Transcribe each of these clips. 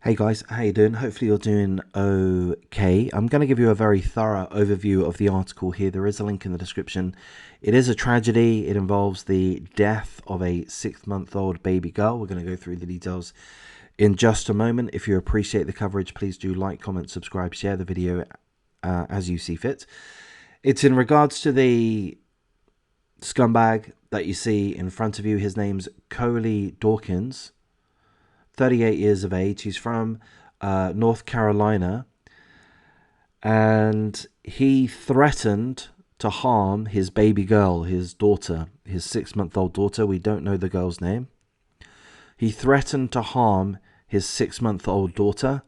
Hey guys, how you doing? Hopefully you're doing okay. I'm going to give you a very thorough overview of the article here. There is a link in the description. It is a tragedy. It involves the death of a 6-month-old baby girl. We're going to go through the details in just a moment. If you appreciate the coverage, please do like, comment, subscribe, share the video as you see fit. It's in regards to the scumbag that you see in front of you. His name's Coley Dawkins. 38 years of age. He's from North Carolina, and he threatened to harm his baby girl, his daughter, his 6-month-old daughter. We don't know the girl's name. He threatened to harm his 6-month-old daughter.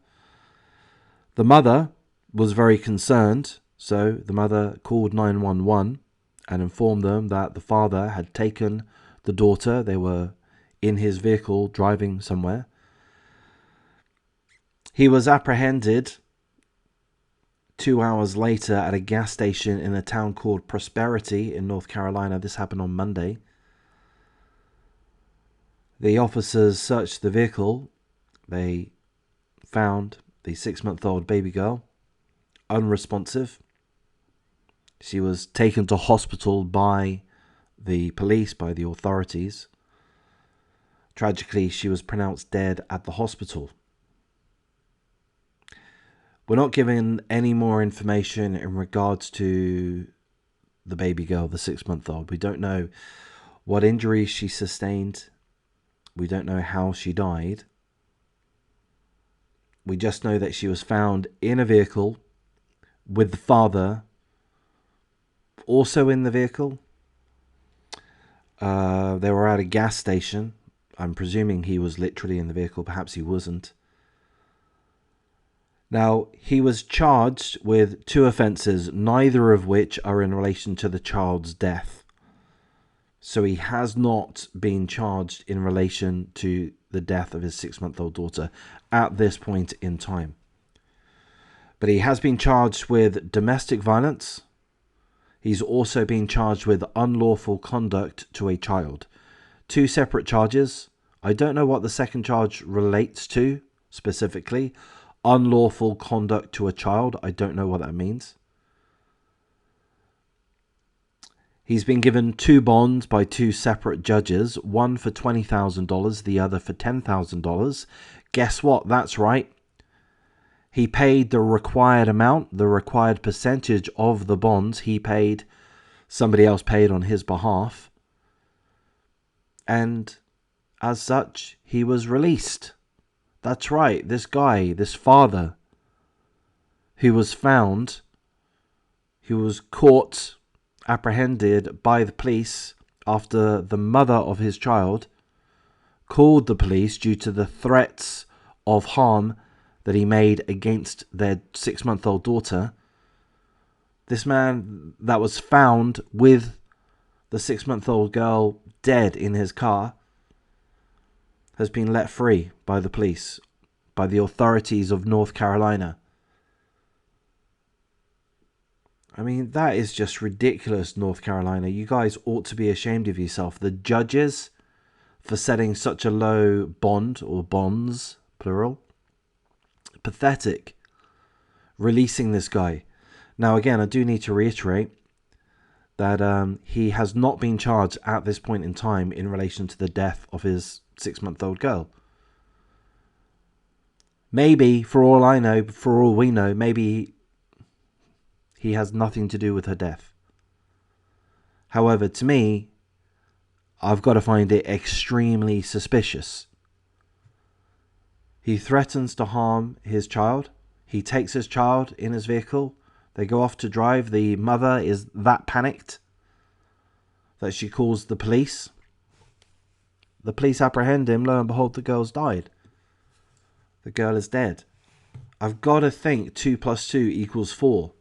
The mother was very concerned, so the mother called 911 and informed them that the father had taken the daughter. They were in his vehicle driving somewhere. He was apprehended 2 hours later at a gas station in a town called Prosperity in North Carolina. This happened on Monday. The officers searched the vehicle. They found the 6-month-old baby girl unresponsive. She was taken to hospital by the police, by the authorities. Tragically, she was pronounced dead at the hospital. We're not given any more information in regards to the baby girl, the 6-month-old. We don't know what injuries she sustained. We don't know how she died. We just know that she was found in a vehicle with the father also in the vehicle. They were at a gas station. I'm presuming he was literally in the vehicle. Perhaps he wasn't. Now, he was charged with 2 offences, neither of which are in relation to the child's death. So he has not been charged in relation to the death of his 6-month-old daughter at this point in time. But he has been charged with domestic violence. He's also been charged with unlawful conduct to a child. 2 separate charges. I don't know what the second charge relates to specifically. Unlawful conduct to a child. I don't know what that means. He's been given 2 bonds by 2 separate judges. One for $20,000, the other for $10,000. Guess what? That's right. He paid the required amount, the required percentage of the bonds he paid. Somebody else paid on his behalf. And as such, he was released. That's right, this guy, this father, who was found, who was caught, apprehended by the police after the mother of his child called the police due to the threats of harm that he made against their 6-month-old daughter. This man that was found with the 6-month-old girl dead in his car has been let free by the police, by the authorities of North Carolina. I mean, that is just ridiculous, North Carolina. You guys ought to be ashamed of yourself. The judges for setting such a low bond, or bonds, plural. Pathetic. Releasing this guy. Now, again, I do need to reiterate that he has not been charged at this point in time in relation to the death of his 6-month-old girl. Maybe, for all I know, for all we know, maybe he has nothing to do with her death. However, to me, I've got to find it extremely suspicious. He threatens to harm his child. He takes his child in his vehicle. They go off to drive. The mother is that panicked that she calls the police. The police apprehend him. Lo and behold, the girl's died. The girl is dead. I've got to think 2 + 2 = 4.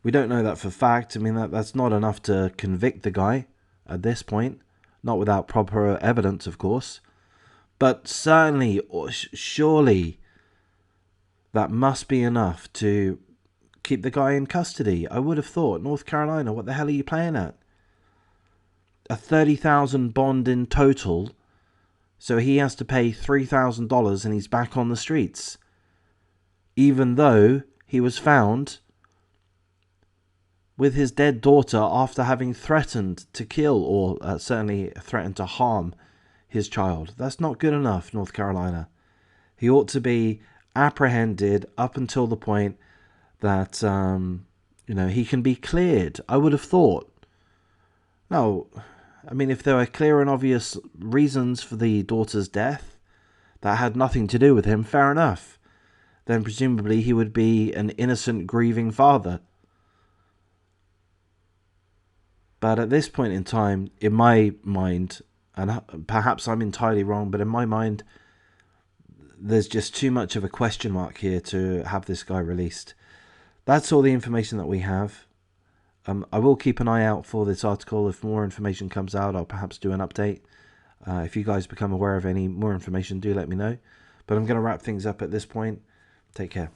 We don't know that for fact. I mean, that's not enough to convict the guy at this point. Not without proper evidence, of course. But certainly, or surely, that must be enough to keep the guy in custody. I would have thought. North Carolina, what the hell are you playing at? A $30,000 bond in total So he has to pay $3,000 and he's back on the streets. Even though he was found with his dead daughter after having threatened to kill, or certainly threatened to harm, his child. That's not good enough, North Carolina. He ought to be apprehended up until the point that, he can be cleared. I would have thought. No, I mean, if there were clear and obvious reasons for the daughter's death that had nothing to do with him, fair enough. Then presumably he would be an innocent, grieving father. But at this point in time, in my mind, and perhaps I'm entirely wrong, but in my mind, there's just too much of a question mark here to have this guy released. That's all the information that we have. I will keep an eye out for this article. If more information comes out, I'll perhaps do an update. If you guys become aware of any more information, do let me know. But I'm going to wrap things up at this point. Take care.